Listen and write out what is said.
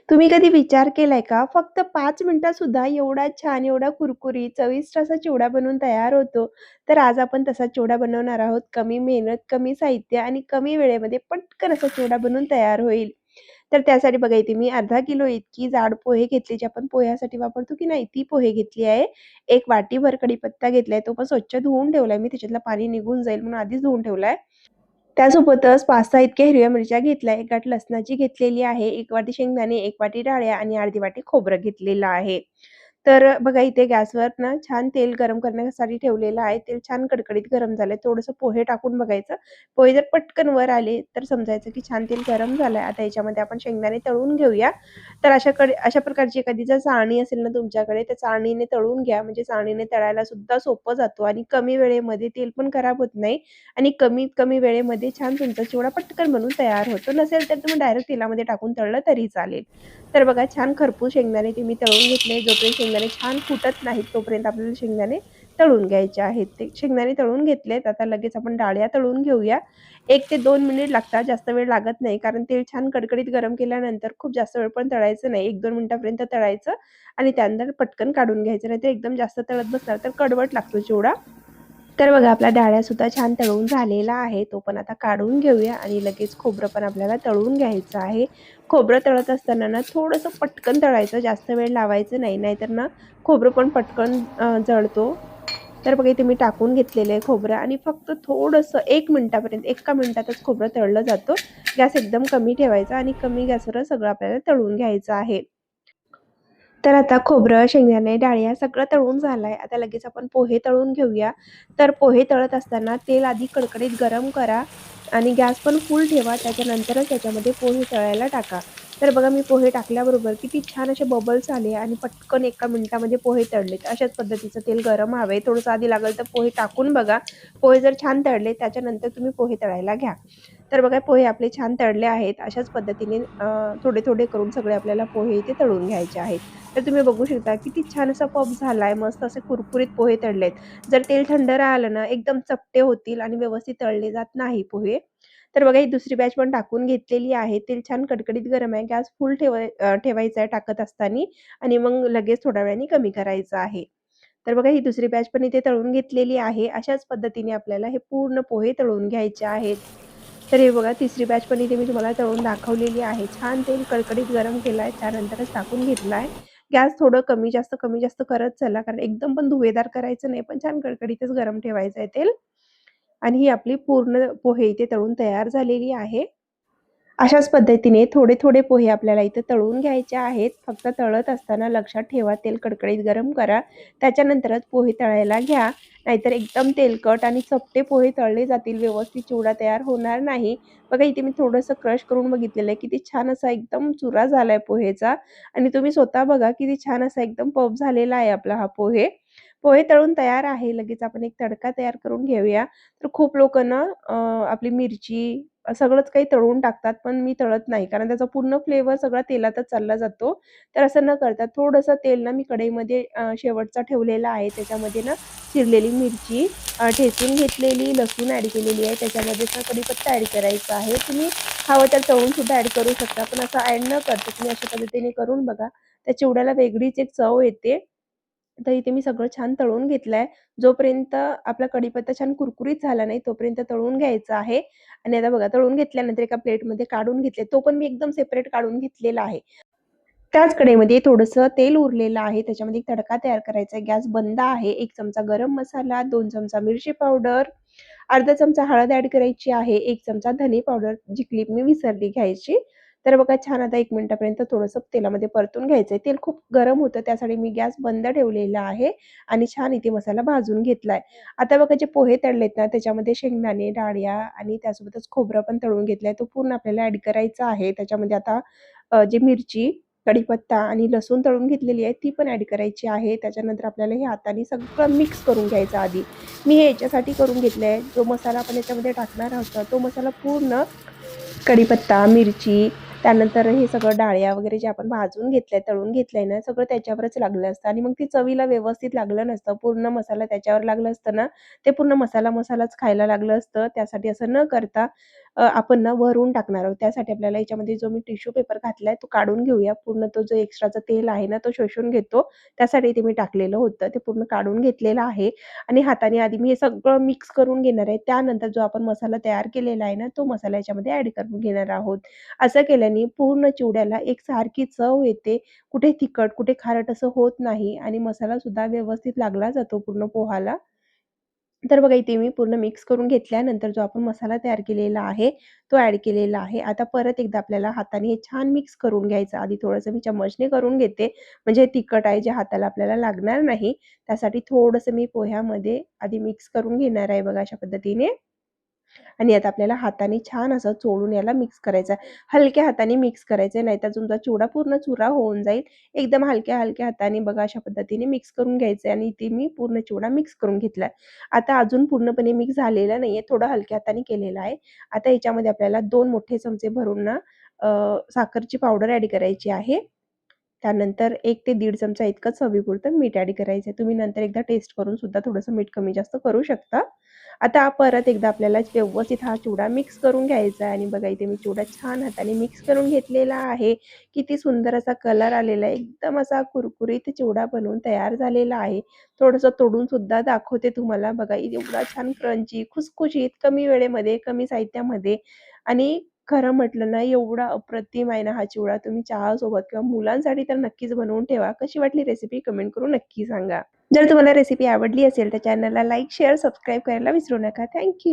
तुम्ही कधी विचार केलाय का? फक्त 5 मिनिटात सुद्धा एवढा छान, एवढा कुरकुरीत, चविष्ट असा चिवडा बनवून तयार होतो. तर आज आपण तसा चिवडा बनवणार आहोत. कमी मेहनत, कमी साहित्य आणि कमी वेळेमध्ये पटकन असा चिवडा बनून तयार होईल. तर त्यासाठी बघा इथे मी अर्धा किलो इतकी जाड पोहे घेतले, जे आपण पोह्यासाठी वापरतो की नाही, ती पोहे घेतली आहे. 1 वाटीभर कढीपत्ता घेतलाय, तो पण स्वच्छ धुवून ठेवलाय मी. त्याच्यातलं पाणी निघून जाईल म्हणून आधीच धुवून ठेवलाय. त्यासोबतच 5-6 इतक्या हिरव्या मिरच्या घेतल्या, 1 गाठ लसणाची घेतलेली आहे, 1 वाटी शेंगदाणे, 1 वाटी डाळ्या आणि अर्धी वाटी खोबरं घेतलेलं आहे. तर बघा इथे गॅसवर ना छान तेल गरम करण्यासाठी ठेवलेलं आहे. तेल छान कडकडीत गरम झालंय. थोडंसं पोहे टाकून बघायचं. पोहे जर पटकन वर आले, तर समजायचं की छान तेल गरम झालंय. आता याच्यामध्ये आपण शेंगदाणे तळून घेऊया. तर अशा प्रकारची एखादी जर चाळणी असेल ना तुमच्याकडे, त्या चाळणीने तळून घ्या. म्हणजे चाळणीने तळायला सुद्धा सोपं जातो आणि कमी वेळेमध्ये तेल पण खराब होत नाही आणि कमीत कमी वेळेमध्ये छान तुमचा चिवडा पटकन बनून तयार होतो. नसेल तर तुम्ही डायरेक्ट तेलामध्ये टाकून तळलं तरी चालेल. तर बघा छान खरपूस शेंगदाणे ते मी तळून घेतले. जोपर्यंत शेंगदाणे छान फुटत नाहीत, तोपर्यंत आपल्याला शेंगदाणे तळून घ्यायचे आहेत. ते शेंगदाणे तळून घेतलेत. आता लगेच आपण डाळ्या तळून घेऊया. 1 ते 2 मिनिट लागतात, जास्त वेळ लागत नाही. कारण तेल छान कडकडीत गरम केल्यानंतर खूप जास्त वेळ पण तळायचं नाही. 1-2 मिनिटापर्यंत तळायचं आणि त्यानंतर पटकन काढून घ्यायचं. नाहीतर एकदम जास्त तळत बसणार तर कडवट लागतो चिवडा. तर बघा आपल्या डाळ्यासुद्धा छान तळून झालेला आहे. तो पण आता काढून घेऊया आणि लगेच खोबरं पण आपल्याला तळून घ्यायचं आहे. खोबरं तळत असताना ना थोडंसं पटकन तळायचं, जास्त वेळ लावायचं नाही. नाहीतर ना खोबरं पण पटकन जळतो. तर बघा इथे मी टाकून घेतलेलं आहे खोबरं आणि फक्त थोडंसं 1 मिनिटापर्यंत, एका मिनिटातच खोबरं तळलं जातं. गॅस एकदम कमी ठेवायचा आणि कमी गॅसवर सगळं आपल्याला तळून घ्यायचं आहे. तर आता खोबरं, शेंगदाणे, डाळ्या सगळं तळून झालंय. आता लगेच आपण पोहे तळून घेऊया. तर पोहे तळत असताना तेल आधी कडकडीत गरम करा आणि गॅस पण फुल ठेवा. त्याच्यानंतरच त्याच्यामध्ये पोहे तळायला टाका. तर बघा मी पोहे टाकल्याबरोबर किती छान असे बबल्स आले आणि पटकन एका मिनिटामध्ये पोहे तळलेत. अशाच पद्धतीचं तेल गरम हवंय. थोडंसं आधी लागेल तर पोहे टाकून बघा. पोहे जर छान तळले त्याच्यानंतर तुम्ही पोहे तळायला घ्या. तर बघा पोहे आपले छान तळले आहेत. अशाच पद्धतीने थोडे-थोडे करून सगळे आपल्याला पोहे इथे तळून घ्यायचे आहेत. तर तुम्ही बघू शकता किती छान असा पफ झालाय. मस्त असे कुरकुरीत पोहे तळलेत. जर तेल थंड राहिलं ना एकदम चपटे होतील आणि व्यवस्थित तळले जात नाही पोहे. तर बघा ही दुसरी बॅच पण टाकून घेतलेली आहे. तेल छान कडकडीत गरम आहे. गॅस फुल ठेवायचा आहे टाकत असताना आणि मग लगेच थोड्या वेळाने कमी करायचं आहे. तर बघा ही दुसरी बॅच पण इथे तळून घेतलेली आहे. अशाच पद्धतीने आपल्याला हे पूर्ण पोहे तळून घ्यायचे आहेत. तर हे बघा तिसरी बॅच पण इथे मी तुम्हाला तळून दाखवलेली आहे. छान तेल कडकडीत गरम केलाय, त्यानंतरच टाकून घेतलाय. गॅस थोडं कमी जास्त करत चला, कारण एकदम पण धुवेदार करायचं नाही, पण छान कडकडीतच गरम ठेवायचं आहे तेल. आणि ही आपली पूर्ण पोहे इथे तळून तयार झालेली आहे. अशाच पद्धतीने थोडे-थोडे पोहे आपल्याला इथे तळून घ्यायचे आहेत. फक्त तळत असताना लक्षात ठेवा तेल कडकडीत गरम करा. त्याच्यानंतरच पोहे तळायला घ्या. नाहीतर एकदम तेलकट आणि चपटे पोहे तळले जातील, व्यवस्थित चिवडा तयार होणार नाही. बघा इथे मी थोडंसं क्रश करून बघितलेलं आहे. किती छान असा एकदम चुरा झालाय पोहेचा आणि तुम्ही स्वतः बघा किती छान असा एकदम पफ झालेला आहे आपला हा पोहे. पोहे तळून तयार आहे. लगेच आपण एक तडका तयार करून घेऊया. तर खूप लोकं ना आपली मिरची सगळंच काही तळून टाकतात, पण मी तळत नाही. कारण त्याचा पूर्ण फ्लेवर सगळा तेलातच चालला जातो. तर असं न करता थोडंसं तेल ना मी कढईमध्ये शेवटचा ठेवलेला आहे. त्याच्यामध्ये ना चिरलेली मिरची ठेचून घेतलेली, लसूण ॲड केलेली आहे. त्याच्यामध्येच ना कढीपत्ता ॲड करायचा आहे. तुम्ही हवं तर तळून सुद्धा ॲड करू शकता. पण असं ॲड न करता तुम्ही अशा पद्धतीने करून बघा. त्या चिवड्याला वेगळीच एक चव येते. तर इथे मी सगळं छान तळून घेतलंय. जोपर्यंत आपला कढीपत्ता छान कुरकुरीत झाला नाही, तोपर्यंत तळून घ्यायचा आहे. आणि आता बघा तळून घेतल्यानंतर एका प्लेटमध्ये काढून घेतले. तो पण मी एकदम सेपरेट काढून घेतलेला आहे. त्याच कढईमध्ये थोडंसं तेल उरलेलं आहे. त्याच्यामध्ये एक तडका तयार करायचा आहे. गॅस बंद आहे. 1 चमचा गरम मसाला, 2 चमचा मिरची पावडर, अर्धा चमचा हळद ॲड करायची आहे. 1 चमचा धने पावडर, जी क्लिप मी विसरली घ्यायची. तर बघा छान आता 1 मिनिटापर्यंत थोडंसं तेलामध्ये परतून घ्यायचंय. तेल खूप गरम होतं त्यासाठी मी गॅस बंद ठेवलेला आहे आणि छान इथे मसाला भाजून घेतलाय. आता बघा जे पोहे तळलेत ना त्याच्यामध्ये शेंगदाणे, डाळ्या आणि त्यासोबतच खोबरं पण तळून घेतलंय. तो पूर्ण आपल्याला ॲड करायचा आहे. त्याच्यामध्ये आता जी मिरची, कढीपत्ता आणि लसूण तळून घेतलेली आहे ती पण ॲड करायची आहे. त्याच्यानंतर आपल्याला हे हाताने सगळं मिक्स करून घ्यायचं आधी. मी हे याच्यासाठी करून घेतलंय, जो मसाला आपण याच्यामध्ये टाकणार आहोत ना, तो मसाला पूर्ण कढीपत्ता, मिरची, त्यानंतर हे सगळं डाळ्या वगैरे जे आपण भाजून घेतलंय, तळून घेतलंय ना, सगळं त्याच्यावरच लागलं असतं आणि मग ती चवीला व्यवस्थित लागलं नसतं. पूर्ण मसाला त्याच्यावर लागलं असतं ना, ते पूर्ण मसालाच खायला लागलं असतं. त्यासाठी असं न करता आपण ना वरून टाकणार आहोत. त्यासाठी आपल्याला याच्यामध्ये जो मी टिश्यू पेपर घातलाय तो काढून घेऊया. पूर्ण तो जो एक्स्ट्राचं तेल आहे ना, तो शोषून घेतो. त्यासाठी ते मी टाकलेलं होतं. ते पूर्ण काढून घेतलेलं आहे आणि हाताने आधी मी हे सगळं मिक्स करून घेणार आहे. त्यानंतर जो आपण मसाला तयार केलेला आहे ना, तो मसाला याच्यामध्ये ॲड करून घेणार आहोत. असं केल्याने पूर्ण चिवड्याला एकसारखी चव येते. कुठे तिखट, कुठे खारट असं होत नाही आणि मसालासुद्धा व्यवस्थित लागला जातो पूर्ण पोहाला. तर बघा इथे मी पूर्ण मिक्स करून घेतल्यानंतर जो आपण मसाला तयार केलेला आहे, तो ॲड केलेला आहे. आता परत एकदा आपल्याला हाताने हे छान मिक्स करून घ्यायचं. आधी थोडंसं मी चम्मचने करून घेते, म्हणजे तिखट आहे जे हाताला आपल्याला लागणार नाही. त्यासाठी थोडंसं मी पोह्यामध्ये आधी मिक्स करून घेणार आहे बघा अशा पद्धतीने. आणि आता आपल्याला हाताने छान असं चोळून याला मिक्स करायचं आहे. हलक्या हाताने मिक्स करायचं आहे, नाहीतर तुमचा चिवडा पूर्ण चुरा होऊन जाईल. एकदम हलक्या-हलक्या हाताने बघा अशा पद्धतीने मिक्स करून घ्यायचं आहे आणि इथे मी पूर्ण चिवडा मिक्स करून घेतलाय. आता अजून पूर्णपणे मिक्स झालेला नाहीये, थोडं हलक्या हाताने केलेला आहे. आता याच्यामध्ये आपल्याला 2 मोठे चमचे भरून ना साखरची पावडर ॲड करायची आहे. त्यानंतर 1 ते दीड चमचा इतकं चवीपुरतं मीठ ॲड करायचं आहे. तुम्ही नंतर एकदा टेस्ट करून सुद्धा थोडंसं मीठ कमी जास्त करू शकता. आता परत एकदा आपल्याला व्यवस्थित हा चिवडा मिक्स करून घ्यायचा आहे आणि बघा इथे मी चिवडा छान हाताने मिक्स करून घेतलेला आहे. किती सुंदर असा कलर आलेला आहे. एकदम असा कुरकुरीत चिवडा बनवून तयार झालेला आहे. थोडंसं तोडून सुद्धा दाखवते तुम्हाला. बघा एवढा छान क्रंची, खुसखुशीत, कमी वेळेमध्ये, कमी साहित्यामध्ये आणि खरं म्हटलं ना, एवढा अप्रतिम आहे ना हा चिवडा. तुम्ही चहासोबत किंवा मुलांसाठी तर नक्कीच बनवून ठेवा. कशी वाटली रेसिपी कमेंट करून नक्की सांगा. जर तुम्हाला रेसिपी आवडली असेल तर चॅनलला लाईक, शेअर, सबस्क्राईब करायला विसरू नका. थँक